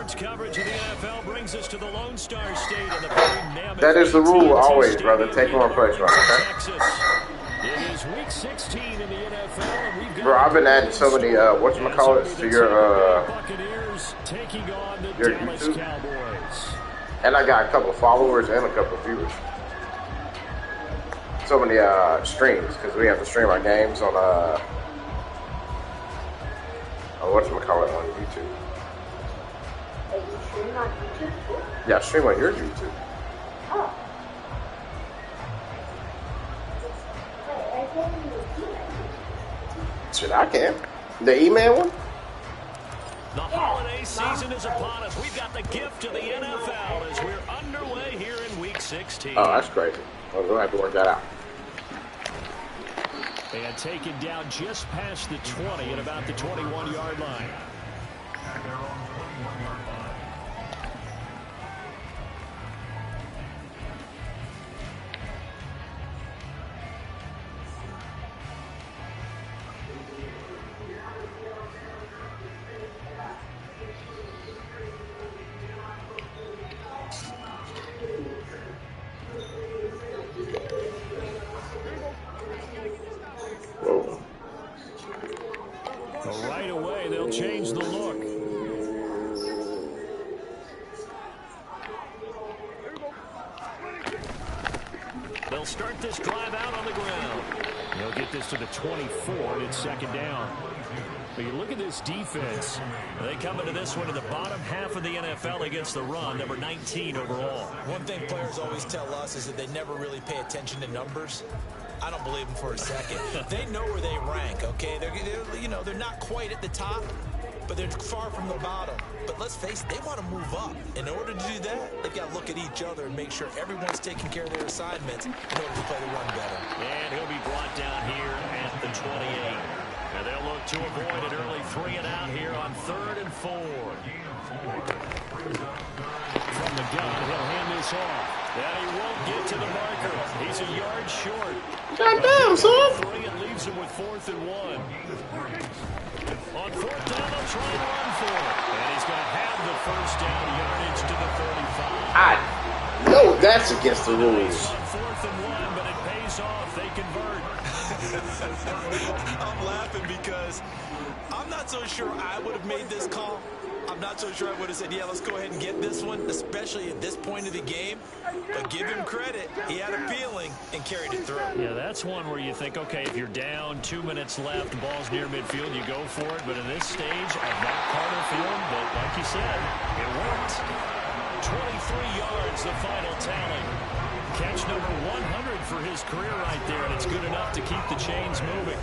Sports coverage of the NFL brings us to the Lone Star State and the very mammoth. That is the rule always, brother. Take one place, right? Okay. It is week 16 in the NFL, and we've got bro, I've been adding so many whatchamacallits to your Buccaneers taking on the your Dallas YouTube. Cowboys. And I got a couple followers and a couple viewers. So many streams because we have to stream our games on whatchamacallit on YouTube. Are you streaming on YouTube too? Yeah, stream on your YouTube. Oh. Wait, I can't even email. Shit, I can. The email one? The holiday season is upon us. We've got the gift of the NFL as we're underway here in week 16. Oh, that's crazy. We're going to have to work that out. And taken down just past the 20 at about the 21-yard line. Right away, they'll change the look. They'll start this drive out on the ground. They'll get this to the 24, and it's second down. But you look at this defense. They come into this one in the bottom half of the NFL against the run, number 19 overall. One thing players always tell us is that they never really pay attention to numbers. I don't believe them for a second. They know where they rank, okay? They're not quite at the top, but they're far from the bottom. But let's face it, they want to move up. In order to do that, they've got to look at each other and make sure everyone's taking care of their assignments in order to play the run better. And he'll be brought down here at the 28. And they'll look to avoid an early 3 and out here on 3rd and 4. From the gun, he'll hand this off. And he won't get to the marker. He's a yard short. Goddamn, son. 3, it leaves him with 4th and 1. On 4th down, they'll try and run for it. And he's going to have the first down yardage to the 35. I know that's against the rules. On 4th and 1, but it pays off. They convert. I'm laughing because I'm not so sure I would have made this call. I'm not so sure I would have said, yeah, let's go ahead and get this one, especially at this point of the game. But give him credit. He had a feeling and carried it through. Yeah, that's one where you think, okay, if you're down, 2 minutes left, ball's near midfield, you go for it. But in this stage of that part of the field, but like you said, it worked. 23 yards, the final tally. Catch number 100 for his career right there, and it's good enough to keep the chains moving.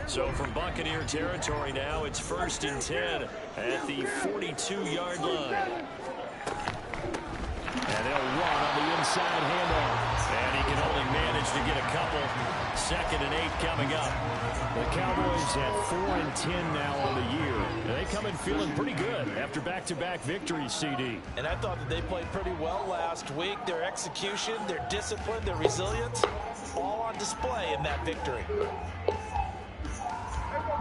So from Buccaneer territory now, it's 1st and 10 at the 42-yard line. And they'll run on the inside handoff. And he can only manage to get a couple. 2nd and 8 coming up. The Cowboys at 4 and 10 now on the year. And they come in feeling pretty good after back-to-back victories, CD. And I thought that they played pretty well last week. Their execution, their discipline, their resilience, all on display in that victory.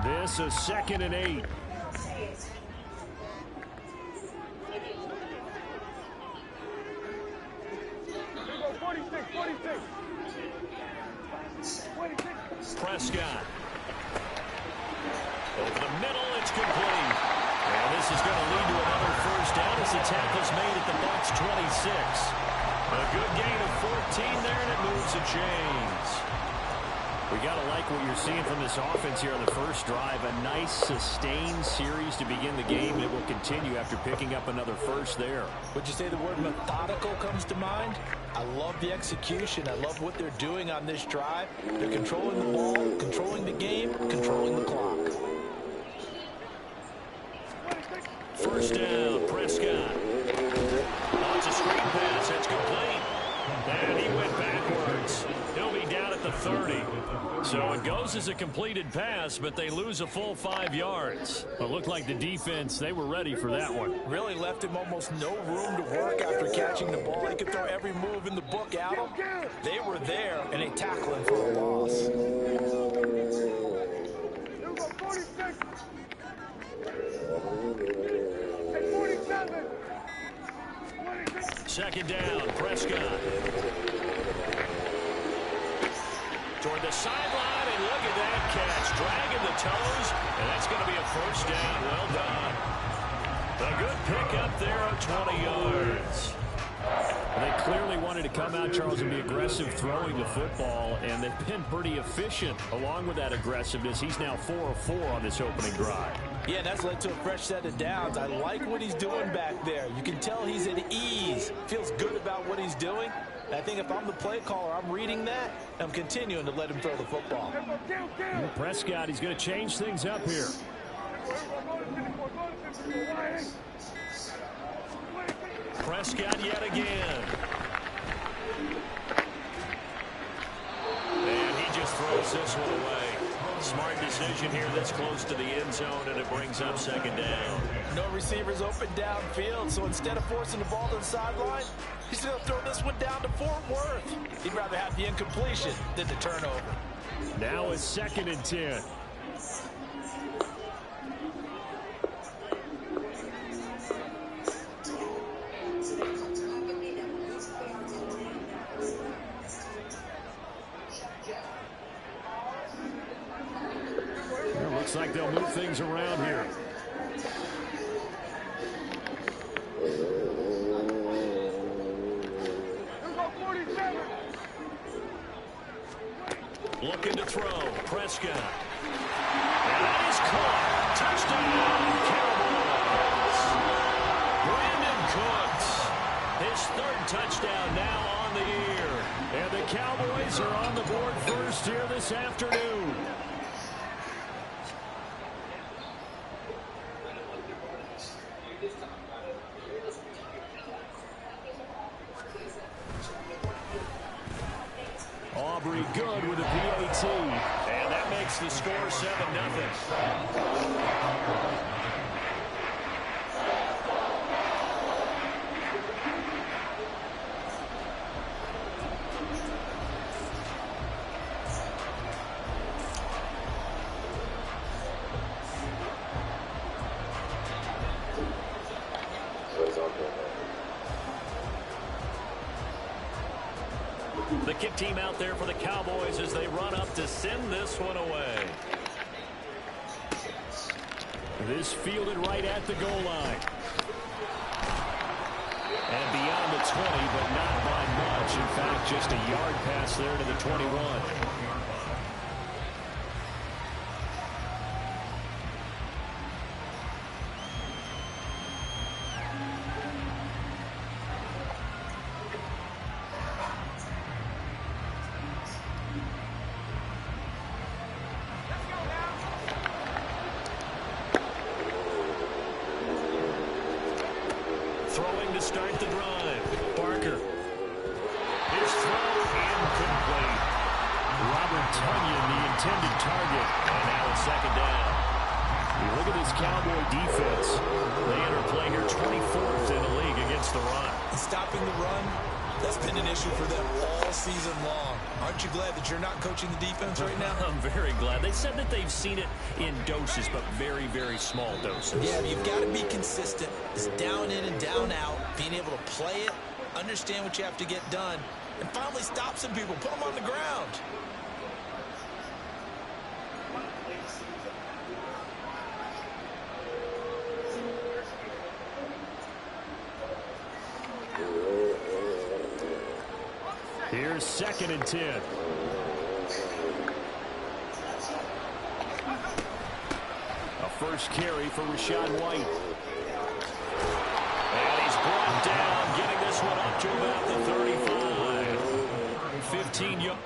This is 2nd and 8. Prescott. Over the middle, it's complete. And this is going to lead to another first down as the tackle's made at the Bucs 26. A good gain of 14 there, and it moves the chains. We got to like what you're seeing from this offense here on the first drive. A nice, sustained series to begin the game, and it will continue after picking up another first there. Would you say the word methodical comes to mind? I love the execution. I love what they're doing on this drive. They're controlling the ball, controlling the game, controlling the clock. First down, Prescott. It's a screen pass. It's complete. And he went backwards. He'll be down at the 30. So it goes throws as a completed pass, but they lose a full 5 yards. It looked like the defense, they were ready for that one. Really left him almost no room to work after catching the ball. He could throw every move in the book at him. They were there, and they tackle him for a loss. Second down, Prescott. Toward the sideline, and look at that catch. Dragging the toes, and that's going to be a first down. Well done. A good pick up there of 20 yards. They clearly wanted to come out, Charles, and be aggressive throwing the football, and they've been pretty efficient along with that aggressiveness. He's now 4 of 4 on this opening drive. Yeah, that's led to a fresh set of downs. I like what he's doing back there. You can tell he's at ease. Feels good about what he's doing. I think if I'm the play caller, I'm reading that, and I'm continuing to let him throw the football. Well, Prescott, he's going to change things up here. Prescott yet again. And he just throws this one away. Smart decision here this close to the end zone, and it brings up second down. No receivers open downfield, so instead of forcing the ball to the sideline, he's going to throw this one down to Fort Worth. He'd rather have the incompletion than the turnover. Now it's 2nd and 10. Looks like they'll move things around here. Looking to throw. Prescott. And that is caught. Touchdown, Cowboys. Brandon Cooks. His 3rd touchdown now on the year. And the Cowboys are on the board first here this afternoon. Aubrey good with a PAT. And that makes the score 7-0. The kick team out there for the Cowboys as they run up to send this one away. This fielded right at the goal line. And beyond the 20, but not by much. In fact, just a yard pass there to the 21. Throwing to start the drive. Parker. His throw incomplete. Robert Tonyan, the intended target. And now it's 2nd down. You look at this Cowboy defense. They enter play here 24th in the league against the run. Stopping the run, that's been an issue for them all season long. Aren't you glad that you're not coaching the defense right now? I'm very glad. They said that they've seen it in doses, but very, very small doses. Yeah, you've got to be consistent. It's down in and down out, being able to play it, understand what you have to get done, and finally stop some people, put them on the ground. Here's 2nd and 10. A first carry for Rachaad White. And he's brought down, getting this one up to about the 35. 15 yards.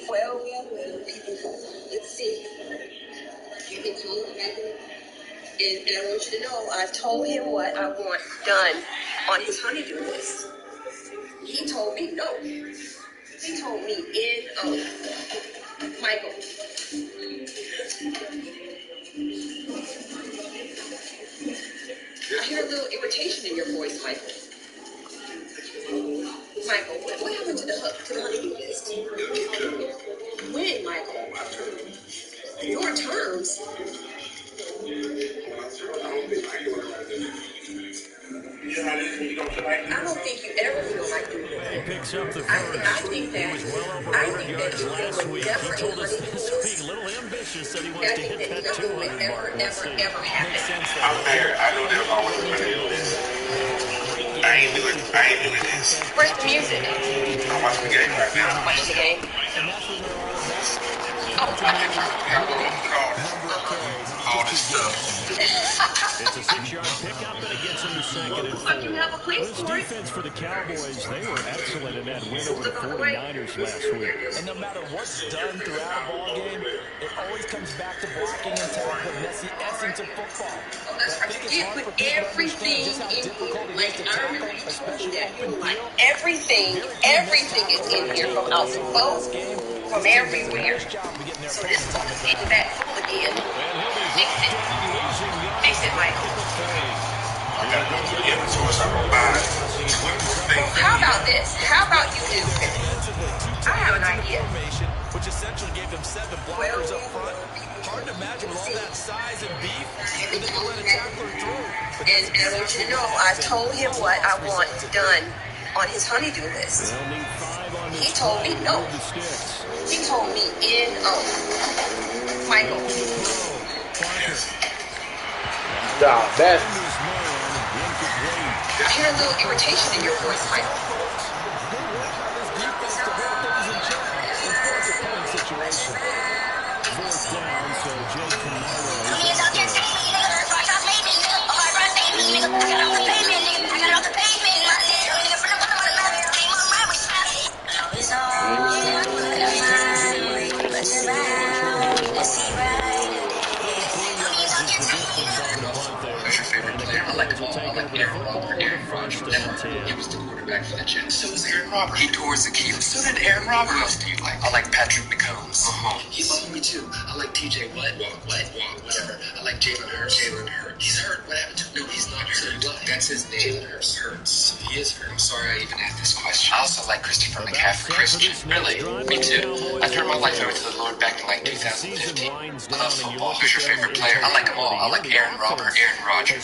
Well, let's see. You've been told and I want you to know I've told him what I want done on his honeydew list. He told me no. He told me N-O. Michael. I hear a little irritation in your voice, Michael. Michael, what happened to the honeydew list? When, Michael? Your terms? I don't think you ever feel like doing it. He picks up the I first. think that He was well over 100 yards last week. He never told us this week, a little ambitious, that he wants to hit that 200 mark. We'll see. ever happen. I'm there. I know they're always going to do this. I ain't doing this. Where's the music? I'm watching the game right now. Watch the game. I think I'm going to call this stuff. It's a 6-yard pickup, and it gets him to second and 4. This defense for the Cowboys, they were excellent in that win over the 49ers last week. And no matter what's done throughout a ball game, it always comes back to blocking and tackling. That's the essence of football. I think it's hard for people to understand just how difficult it is to tackle, especially open field. Everything is in here from out the boat, from everywhere. So this is getting back full again. Fix it, Michael. How about this? How about you do? I have an idea. Which essentially gave them 7 blockers up front. Hard to imagine with all that size and beef that they can let a tackler through. And I want you to know, I've told him what I want done on his honeydew list. He told me no. He told me N-O. Michael. Nah, that's I hear a little irritation in your voice, Michael. He was the quarterback for the Jets. So was Aaron Rodgers. He tore his Achilles. So did Aaron Rodgers. Who else do you like? I like Patrick McCombs. He loved me too. I like TJ whatever. I like Jalen Hurts. He's hurt. What happened to him? No, he's not hurt. That's his name. Jalen Hurts. He is hurt. I'm sorry I even asked this question. I also like Christopher McCaffrey. Christian. Really? Me too. I turned my life over to the Lord back in like 2015. I love football. Who's your favorite player? I like them all. I like Aaron Rodgers.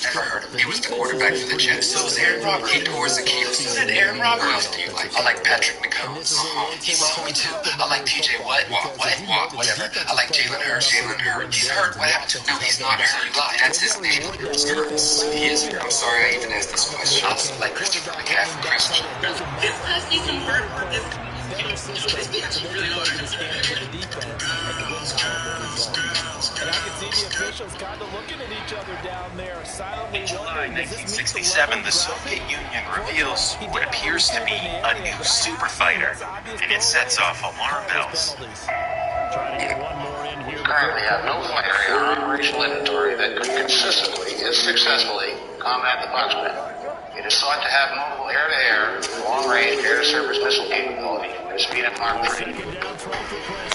Never heard of him. He was the quarterback for the Jets. So was Aaron Rodgers. He tore his Achilles. So did Aaron Rodgers. Who else do you like? I like Patrick McCombs. He loved me too. I like TJ whatever. I like Jalen Hurts. He's hurt. What happened to him? No, he's not hurt. That's his name. Hurts. He is hurt. I'm sorry I even asked this question. I also like Christopher McCaffrey. Christian. And I can see the officials kind of looking at each other down there, silently In July wondering, 1967, the Soviet Union reveals what appears to be a new super fighter, and it sets off alarm bells. Currently have no fighter in our operational inventory that could consistently and successfully combat the Foxtrot. It is thought to have multiple air-to-air, long-range air-to-surface missile capability and speed of Mark III.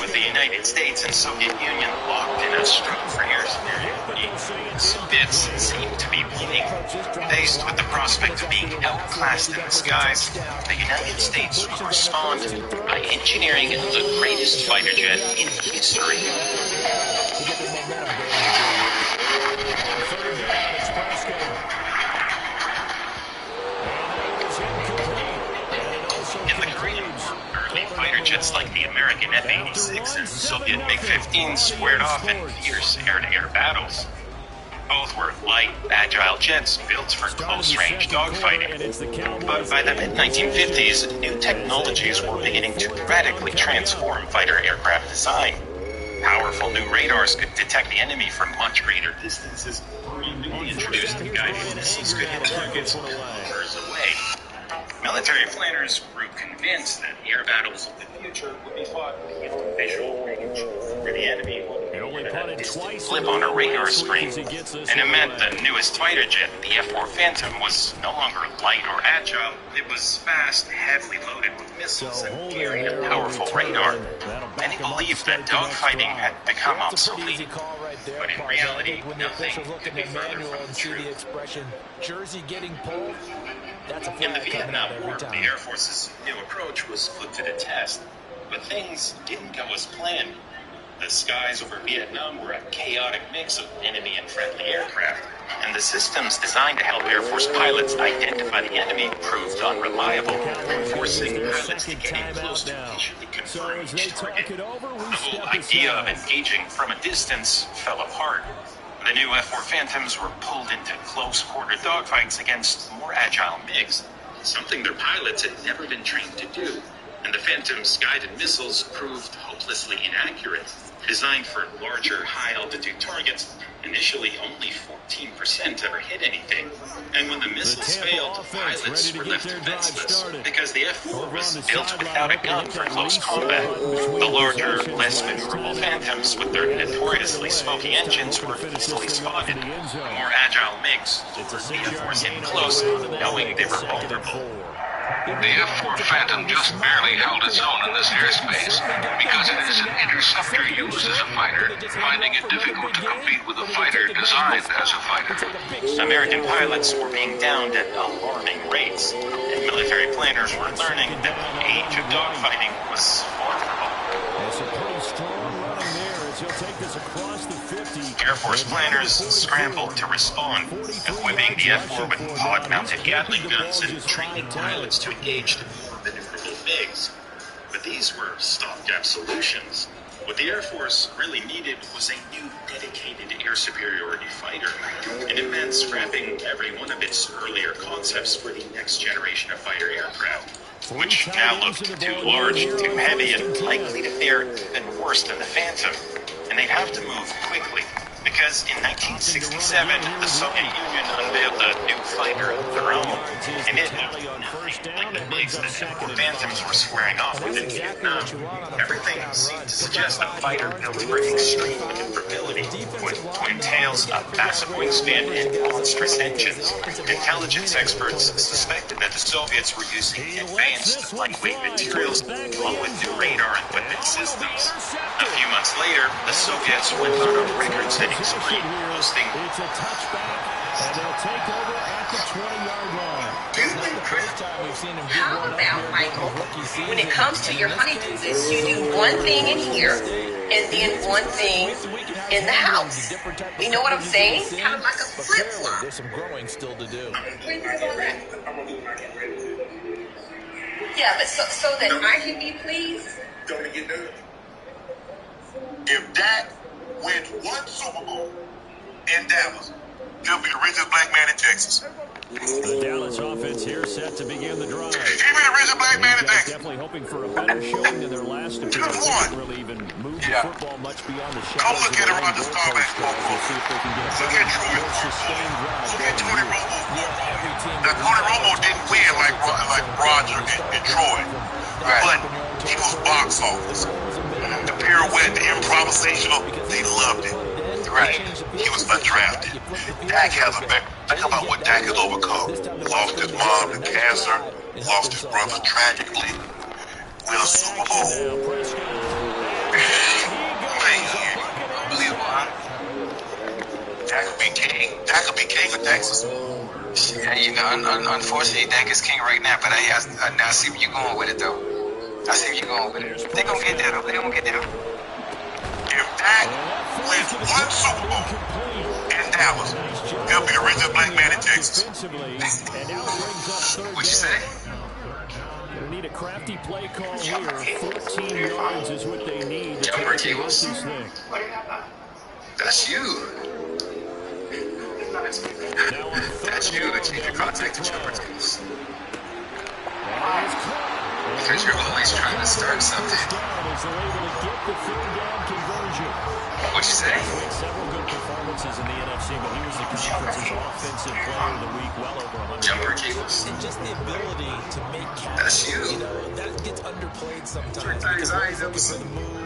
With the United States and Soviet Union locked in a struggle for air superiority, the Soviets seem to be winning. Faced with the prospect of being outclassed in the skies, the United States will respond by engineering the greatest fighter jet in history. In the Korean War, early fighter jets like the American F-86 and Soviet MiG-15 squared off in fierce air-to-air battles. Both were light, agile jets built for close-range dogfighting. But by the mid-1950s, new technologies were beginning to radically transform fighter aircraft design. Powerful new radars could detect the enemy from much greater distances. Newly introduced guided missiles could hit targets kilometers away. Military planners grew convinced that air battles of the future would be fought beyond visual range, where the enemy would have a distant blip on a radar screen. And it meant the newest fighter jet, the F-4 Phantom, was no longer light or agile. It was fast, heavily loaded with missiles, and carried a powerful radar. Many believed that dogfighting had become obsolete. But in reality, nothing could be further from the truth. The expression, jersey getting pulled, that's a In the flag coming Vietnam out every War, the time. Air Force's new approach was put to the test, but things didn't go as planned. The skies over Vietnam were a chaotic mix of enemy and friendly aircraft, and the systems designed to help Air Force pilots identify the enemy proved unreliable, forcing pilots to get in close to visually confirm each target. The whole idea of engaging from a distance fell apart. The new F-4 Phantoms were pulled into close-quarter dogfights against more agile MiGs, something their pilots had never been trained to do. And the Phantom's guided missiles proved hopelessly inaccurate. Designed for larger, high-altitude targets, initially only 14% ever hit anything. And when the missiles failed, pilots were left defenseless, because the F-4 was built without a gun for close combat. The larger, less maneuverable Phantoms, with their notoriously smoky engines, were easily spotted. The more agile MiGs lured the F-4s in close, knowing they were vulnerable. The F-4 Phantom just barely held its own in this airspace because it is an interceptor used as a fighter, finding it difficult to compete with a fighter designed as a fighter. American pilots were being downed at alarming rates, and military planners were learning that the age of dogfighting was formidable. That's a pretty strong running there as he'll take this across the 50. Air Force planners scrambled to respond, equipping the F-4 with pod-mounted Gatling guns and training pilots to engage the more maneuverable MiGs. But these were stopgap solutions. What the Air Force really needed was a new dedicated air superiority fighter, and it meant scrapping every one of its earlier concepts for the next generation of fighter aircraft, which now looked too large, too heavy, and likely to fare even worse than the Phantom. And they'd have to move quickly, because in 1967, the Soviet Union unveiled a new fighter of their own, and it looked nothing like the MiGs that F-4 Phantoms were squaring off with in Vietnam. Everything seemed to suggest a fighter built for extreme maneuverability, with point tails, a massive wingspan, and monstrous engines. Intelligence experts suspected that the Soviets were using advanced lightweight materials, along with new radar and weapon systems. A few months later, the Soviets went on a record-setting spree, hosting. It's a touchback, and they'll take over at the 20-yard line. How about, Michael, when it comes to your honeydew list, you do one thing in here and then one thing in the house. You know what I'm saying? Kind of like a flip-flop. There's some growing still to do. Yeah, but so that I can be pleased. Don't get done. If Dak wins one Super Bowl in Dallas, he'll be the richest black man in Texas. The Dallas offense here set to begin the drive. He'll be the richest black man in Texas. Definitely hoping for a better showing than their last appearance. They didn't really even move the football much beyond the shadows. Come look at around the Starbucks scoreboard. See if they can get a Look at Troy. sustained drive. Look at Tony Romo. Now, Tony Romo didn't win like Roger and Troy, but he was box office. The pirouette, the improvisational, they loved it. Right. He was undrafted. Dak has a back. Think about what Dak has overcome. Lost his mom to cancer, lost his brother tragically, win a Super Bowl. Man, unbelievable, huh? Dak could be king. Dak could be king of Texas. Yeah, you know, unfortunately, Dak is king right now, but I see where you're going with it, though. I see where you're going with it. They gonna get there, though. They gonna get there. If Dak wins one Super Bowl in Dallas, he'll be the richest black man in Texas. What'd you say? They need a crafty play call here. 14 yards is what they need to Jumper take cables. this thing. That's you. That's you that change your contact to jumper cables. Because you're always trying to start something. as they're able to get the third down conversion. What'd you say? He had several good performances in the NFC, but he was the conference's offensive player of the week, well over 100. Jumper cables. And just the ability to make That's catches, you. that gets underplayed sometimes. Three things I ain't never seen.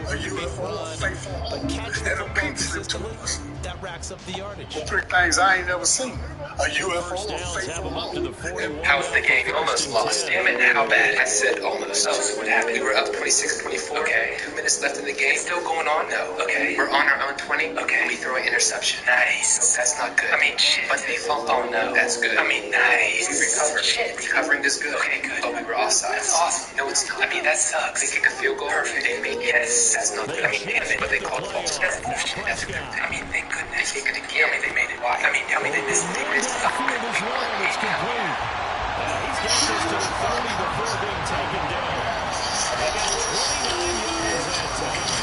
A UFO, fake phone, But catching and a football pink slip consistently, twice. that racks up the yardage. Three things I ain't never seen. A UFO, First a downs fake have him up to the 41. How was the game? Almost lost. Damn it, how bad? I said almost. Oh, so what happened? We were up 26-24. Okay. 2 minutes left in the game. Still going on? No. Okay. We're on our own 20. Okay. We throw an interception. Nice. That's not good. I mean, shit. But they fall. Oh, no. That's good. I mean, nice. We recovered. Shit. Recovering is good. Okay, good. But we were offside. That's awesome. No, it's not. I mean, that sucks. They kick a field goal. Perfect. They make yes. That's not good. I mean, damn it. But they called false. That's bullshit. That's a good thing. I mean, thank goodness. They kick it again. Tell me they made it. Why? I mean, tell me they missed it. They missed it. It's complete. He's got this to the 30 before being taken down. They got 29 yards that time.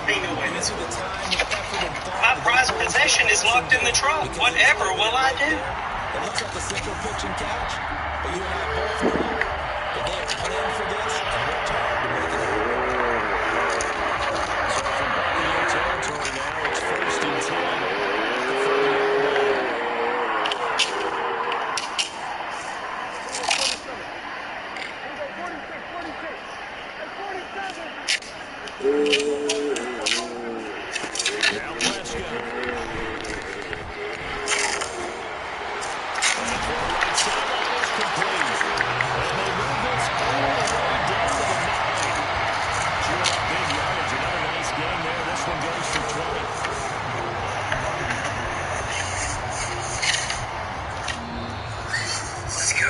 Ain't no way. This is the time, effort, and thought. My prized possession is locked in the trunk. Whatever will I do? It looks like a simple pitch and catch, but you and I both know that they have planned for this and worked hard to make it happen. So from Buccaneer territory now, it's 1st and 10 at the 30-yard line. Now Prescott. And for the right sideline is complete. And they move this all the way down to the 9. Chewing up big yardage. Another nice game there. This one goes for 20. Let's go.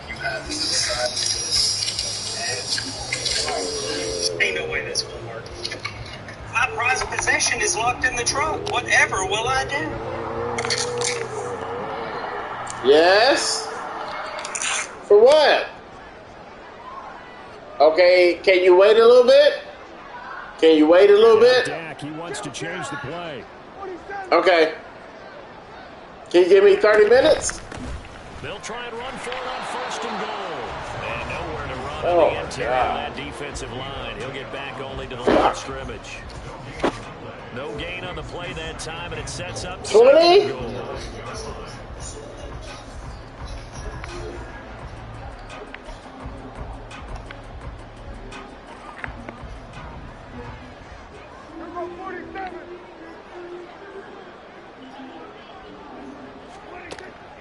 You have to decide this. Ain't no way that's gonna work. My prized possession is locked in the trunk. Whatever will I do? Yes? For what? Okay, can you wait a little bit? Can you wait a little bit? Dak, he wants to change the play. Okay. Can you give me 30 minutes? They'll try and run for it on 1st and goal. And nowhere to run Oh, on the interior of that defensive line. He'll get back only to the line of scrimmage. No gain on the play that time, and it sets up 20? 2nd and goal.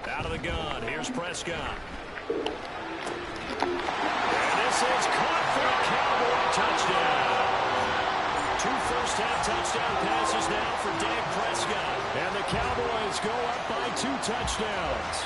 Out of the gun, here's Prescott. And this is caught for a Cowboy touchdown. 2 first-half touchdown passes now for Dak Prescott. And the Cowboys go up by 2 touchdowns.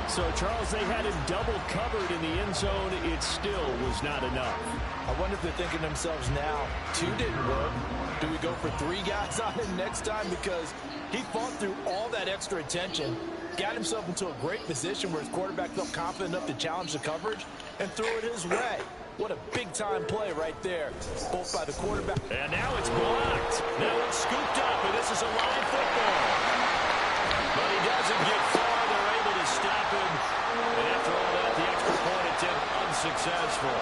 So, Charles, they had him double covered in the end zone. It still was not enough. I wonder if they're thinking to themselves now, 2 didn't work. Do we go for 3 guys on him next time? Because he fought through all that extra attention, got himself into a great position where his quarterback felt confident enough to challenge the coverage and threw it his way. What a big-time play right there, both by the quarterback. And now it's blocked. Now it's scooped up, and this is a live football. But he doesn't get far. They're able to stop him. And after all that, the extra point attempt unsuccessful.